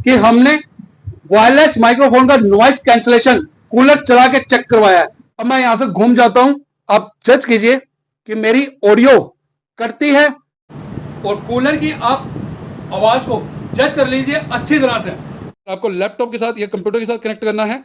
कि हमने wireless microphone का नॉइस कैंसलेशन कूलर चला के चेक करवाया है। अब मैं यहां से घूम जाता हूं, आप जज कीजिए कि मेरी ऑडियो करती है और कूलर की आप आवाज को जज कर लीजिए अच्छी तरह से। आपको लैपटॉप के साथ या कंप्यूटर के साथ कनेक्ट करना है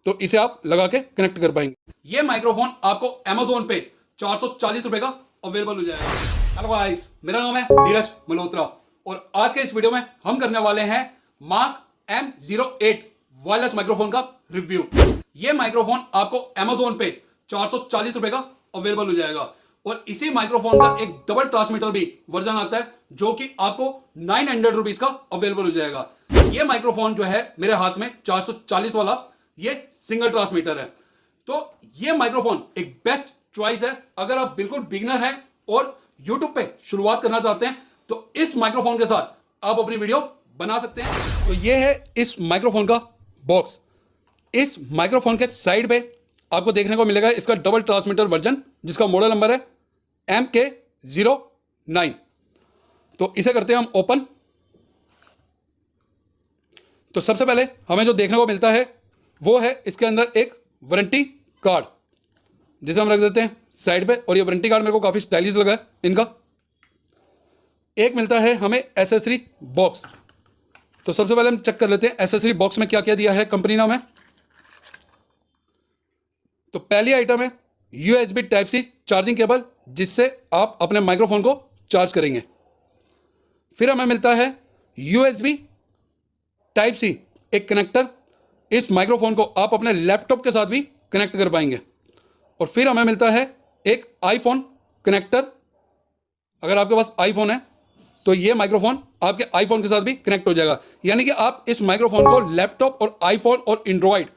तो इसे आप लगा के कनेक्ट कर पाएंगे। ये माइक्रोफोन आपको Amazon पे 440 रुपए का अवेलेबल हो जाएगा। हेलो गाइस, मेरा नाम है नीरज मल्होत्रा और आज के इस वीडियो में हम करने वाले हैं मार्क M08 वायरलेस माइक्रोफोन का रिव्यू। ये माइक्रोफोन आपको Amazon पे 440 रुपए का अवेलेबल हो जाएगा और इसी माइक्रोफोन का एक डबल ट्रांसमीटर भी वर्जन आता है जो कि आपको 900 रुपीज का अवेलेबल हो जाएगा। ये माइक्रोफोन जो है मेरे हाथ में 440 वाला ये सिंगल ट्रांसमीटर है। तो ये माइक्रोफोन एक बेस्ट चॉइस है अगर आप बिल्कुल बिगिनर हैं और YouTube पे शुरुआत करना चाहते हैं तो इस माइक्रोफोन के साथ आप अपनी वीडियो बना सकते हैं। तो ये है इस माइक्रोफोन का बॉक्स। इस माइक्रोफोन के साइड पे आपको देखने को मिलेगा इसका डबल ट्रांसमीटर वर्जन जिसका मॉडल नंबर है MK09। तो इसे करते हैं हम ओपन। तो सबसे पहले हमें जो देखने को मिलता है वो है इसके अंदर एक वारंटी कार्ड जिसे हम रख देते हैं साइड पे। और ये वारंटी कार्ड मेरे को काफ़ी स्टाइलिश लगा है इनका। एक मिलता है हमें एसेसरी बॉक्स। तो सबसे पहले हम चेक कर लेते हैं एसेसरी बॉक्स में क्या क्या दिया है कंपनी ने हमें। तो पहली आइटम है USB Type-C चार्जिंग केबल जिससे आप अपने माइक्रोफोन को चार्ज करेंगे। फिर हमें मिलता है USB Type-C एक कनेक्टर। इस माइक्रोफोन को आप अपने लैपटॉप के साथ भी कनेक्ट कर पाएंगे। और फिर हमें मिलता है एक आईफोन कनेक्टर। अगर आपके पास आईफोन है तो ये माइक्रोफोन आपके आईफोन के साथ भी कनेक्ट हो जाएगा, यानी कि आप इस माइक्रोफोन को लैपटॉप और आईफोन और एंड्रॉयड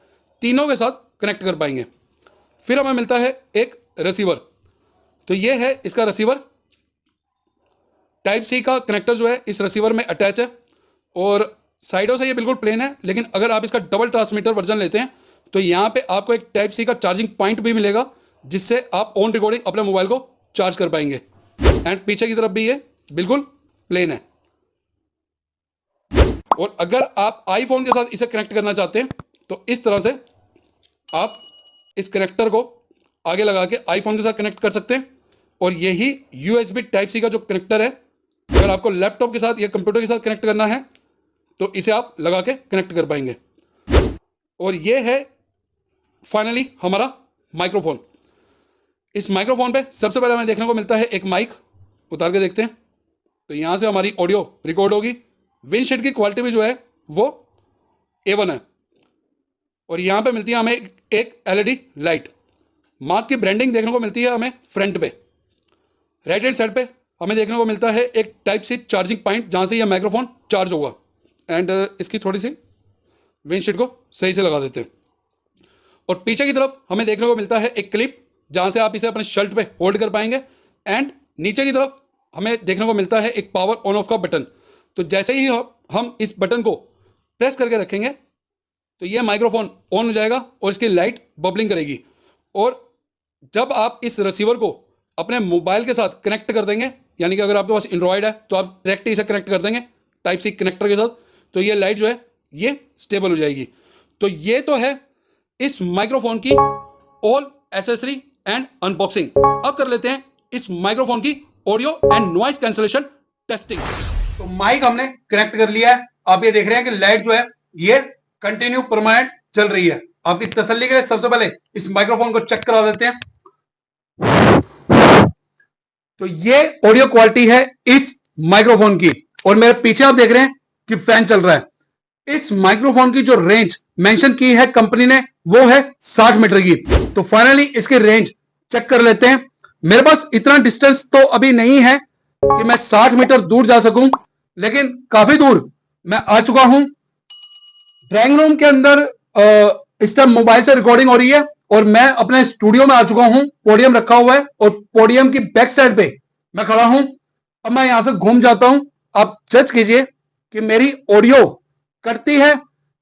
तीनों के साथ कनेक्ट कर पाएंगे। फिर हमें मिलता है एक रिसीवर। तो ये है इसका रिसीवर। Type-C का कनेक्टर जो है इस रिसीवर में अटैच है और साइडों से ये बिल्कुल प्लेन है, लेकिन अगर आप इसका डबल ट्रांसमीटर वर्जन लेते हैं तो यहाँ पे आपको एक Type-C का चार्जिंग पॉइंट भी मिलेगा जिससे आप ऑन रिकॉर्डिंग अपने मोबाइल को चार्ज कर पाएंगे। एंड पीछे की तरफ भी ये बिल्कुल प्लेन है। और अगर आप आईफोन के साथ इसे कनेक्ट करना चाहते हैं तो इस तरह से आप इस कनेक्टर को आगे लगा के आईफोन के साथ कनेक्ट कर सकते हैं। और यही USB Type-C का जो कनेक्टर है अगर आपको लैपटॉप के साथ या कंप्यूटर के साथ कनेक्ट करना है तो इसे आप लगा के कनेक्ट कर पाएंगे। और ये है फाइनली हमारा माइक्रोफोन। इस माइक्रोफोन पे सबसे पहले हमें देखने को मिलता है एक माइक। उतार के देखते हैं तो यहाँ से हमारी ऑडियो रिकॉर्ड होगी। विंडशील्ड की क्वालिटी भी जो है वो A1 है। और यहाँ पे मिलती है हमें एक LED लाइट। मार्क की ब्रांडिंग देखने को मिलती है हमें फ्रंट पे। राइट हैंड साइड पे हमें देखने को मिलता है एक Type-C चार्जिंग पॉइंट जहाँ से यह माइक्रोफोन चार्ज होगा। एंड इसकी थोड़ी सी विंडशील्ड को सही से लगा देते हैं। और पीछे की तरफ हमें देखने को मिलता है एक क्लिप जहाँ से आप इसे अपने शर्ट पे होल्ड कर पाएंगे। एंड नीचे की तरफ हमें देखने को मिलता है एक पावर ऑन ऑफ का बटन। तो जैसे ही हम इस बटन को प्रेस करके रखेंगे तो यह माइक्रोफोन ऑन हो जाएगा और इसकी लाइट बबलिंग करेगी। और जब आप इस रिसीवर को अपने मोबाइल के साथ कनेक्ट कर देंगे, यानी कि अगर आपके पास एंड्रॉयड है तो आप डायरेक्ट इसे कनेक्ट कर देंगे Type-C कनेक्टर के साथ, तो ये लाइट जो है ये स्टेबल हो जाएगी। तो ये तो है इस माइक्रोफोन की ऑल एसेसरी एंड अनबॉक्सिंग। अब कर लेते हैं इस माइक्रोफोन की audio and noise cancellation testing. तो माइक हमने कनेक्ट कर लिया है। आप ये देख रहे हैं कि लाइट जो है ये कंटिन्यू परमानेंट चल रही है। आपकी तसल्ली के लिए सबसे पहले इस माइक्रोफोन को चेक करा देते हैं। तो ये ऑडियो क्वालिटी है इस माइक्रोफोन की। और मेरे पीछे आप देख रहे हैं कि फैन चल रहा है। इस माइक्रोफोन की जो रेंज मेंशन की है कंपनी ने वो है 60 मीटर की। तो फाइनली इसकी रेंज चेक कर लेते हैं। मेरे पास इतना डिस्टेंस तो अभी नहीं है कि मैं 60 मीटर दूर जा सकूं, लेकिन काफी दूर मैं आ चुका हूं। ड्राइंग रूम के अंदर इस टाइम मोबाइल से रिकॉर्डिंग हो रही है और मैं अपने स्टूडियो में आ चुका हूं। पोडियम रखा हुआ है और पोडियम की बैक साइड पे मैं खड़ा हूं। अब मैं यहां से घूम जाता हूं। आप जज कीजिए कि मेरी ऑडियो करती है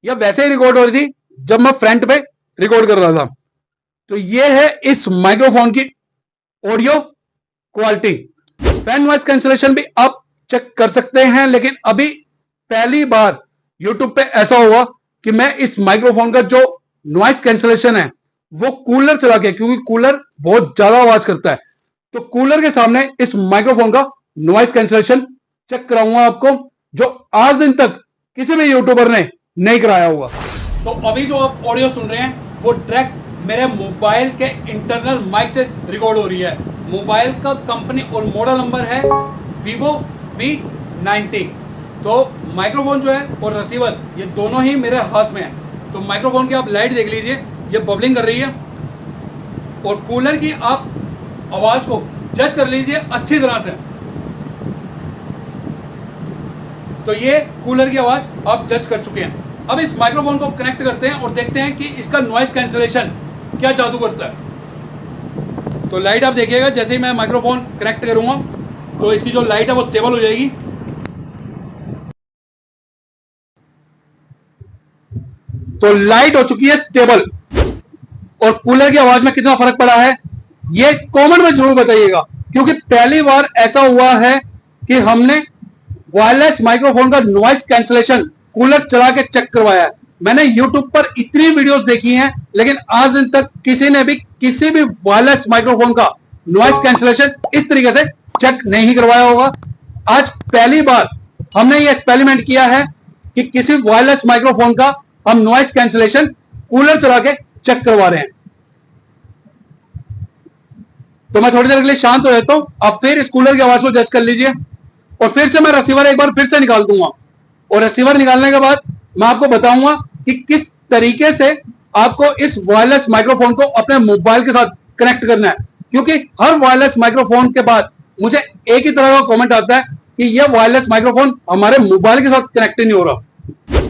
या वैसे ही रिकॉर्ड हो रही थी जब मैं फ्रंट पे रिकॉर्ड कर रहा था। तो ये है इस माइक्रोफोन की audio quality. Fan noise cancellation भी आप चेक कर सकते हैं, लेकिन अभी पहली बार यूट्यूब पे ऐसा होगा कि मैं इस माइक्रोफोन का जो नॉइस कैंसलेशन है वो कूलर चला के, क्योंकि कूलर बहुत ज्यादा आवाज करता है, तो कूलर के सामने इस माइक्रोफोन का नॉइस कैंसलेशन चेक कराऊंगा आपको, जो आज दिन तक किसी भी यूट्यूबर ने नहीं कराया होगा। तो अभी जो आप ऑडियो सुन रहे हैं वो डायरेक्ट मेरे मोबाइल के इंटरनल माइक से रिकॉर्ड हो रही है। मोबाइल का कंपनी और मॉडल नंबर है Vivo V90। तो माइक्रोफोन जो है और रिसीवर ये दोनों ही मेरे हाथ में है। तो माइक्रोफोन की आप लाइट देख लीजिए, ये बबलिंग कर रही है, और कूलर की आप आवाज को जज कर लीजिए अच्छी तरह से। तो ये कूलर की आवाज आप जज कर चुके हैं। अब इस माइक्रोफोन को कनेक्ट करते हैं और देखते हैं कि इसका नॉइस कैंसलेशन क्या जादू करता है। तो लाइट आप देखिएगा, जैसे ही मैं माइक्रोफोन कनेक्ट करूंगा तो इसकी जो लाइट है वो स्टेबल हो जाएगी। तो लाइट हो चुकी है स्टेबल, और कूलर की आवाज में कितना फर्क पड़ा है ये कमेंट में जरूर बताइएगा, क्योंकि पहली बार ऐसा हुआ है कि हमने वायरलेस माइक्रोफोन का नॉइस कैंसलेशन कूलर चला के चेक करवाया है। मैंने YouTube पर इतनी वीडियोस देखी हैं, लेकिन आज दिन तक किसी ने भी किसी भी वायरलेस माइक्रोफोन का नॉइस कैंसलेशन इस तरीके से चेक नहीं करवाया होगा। आज पहली बार हमने ये एक्सपेरिमेंट किया है कि किसी वायरलेस माइक्रोफोन का हम नॉइस कैंसलेशन कूलर चला के चेक करवा रहे हैं। तो मैं थोड़ी देर के लिए शांत हो जाता हूं, आप फिर इस कूलर की आवाज को जज कर लीजिए, और फिर से मैं रिसीवर एक बार फिर से निकाल दूंगा, और रिसीवर निकालने के बाद मैं आपको बताऊंगा कि किस तरीके से आपको इस वायरलेस माइक्रोफोन को अपने मोबाइल के साथ कनेक्ट करना है। क्योंकि हर वायरलेस माइक्रोफोन के बाद मुझे एक ही तरह का कमेंट आता है कि यह वायरलेस माइक्रोफोन हमारे मोबाइल के साथ कनेक्ट ही नहीं हो रहा।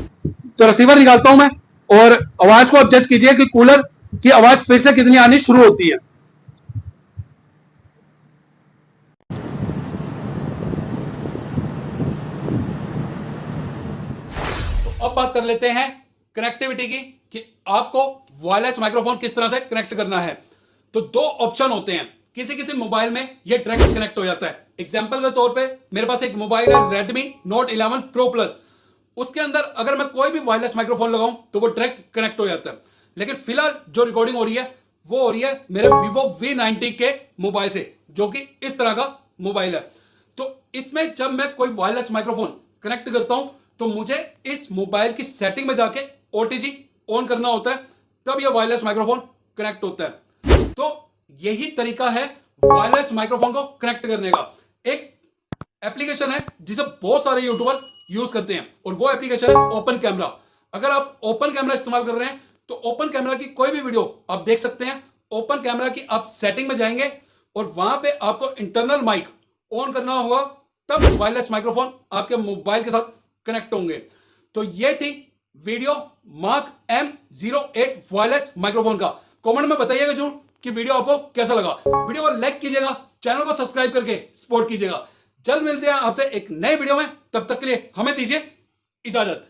तो रिसीवर निकालता हूं मैं, और आवाज को आप जज कीजिए कि कूलर की आवाज फिर से कितनी आनी शुरू होती है। अब बात कर लेते हैं कनेक्टिविटी की, कि आपको वायरलेस माइक्रोफोन किस तरह से कनेक्ट करना है। तो दो ऑप्शन होते हैं, किसी किसी मोबाइल में ये डायरेक्ट कनेक्ट हो जाता है। एग्जांपल के तौर पे मेरे पास एक मोबाइल है Redmi Note 11 Pro Plus, उसके अंदर अगर मैं कोई भी वायरलेस माइक्रोफोन लगाऊं तो वो डायरेक्ट कनेक्ट हो जाता है। लेकिन फिलहाल जो रिकॉर्डिंग हो रही है वो हो रही है मेरे Vivo V90 के मोबाइल से, जो कि इस तरह का मोबाइल है। तो इसमें जब मैं कोई वायरलेस माइक्रोफोन कनेक्ट करता हूं तो मुझे इस मोबाइल की सेटिंग में जाके OTG ऑन करना होता है, तब यह वायरलेस माइक्रोफोन कनेक्ट होता है। तो यही तरीका है वायरलेस माइक्रोफोन को कनेक्ट करने का। एक एप्लीकेशन है जिसे बहुत सारे यूट्यूबर यूज करते हैं, और वो एप्लीकेशन है ओपन कैमरा। अगर आप ओपन कैमरा इस्तेमाल कर रहे हैं तो ओपन कैमरा की कोई भी वीडियो आप देख सकते हैं। ओपन कैमरा की आप सेटिंग में जाएंगे और वहां पे आपको इंटरनल माइक ऑन करना होगा, तब वायरलेस माइक्रोफोन आपके मोबाइल के साथ कनेक्ट होंगे। तो ये थी video Mark M08 wireless microphone का। कमेंट में बताइएगा जरूर कि वीडियो आपको कैसा लगा। वीडियो को लाइक कीजिएगा, चैनल को सब्सक्राइब करके सपोर्ट कीजिएगा। जल्द मिलते हैं आपसे एक नए वीडियो में, तब तक के लिए हमें दीजिए इजाजत।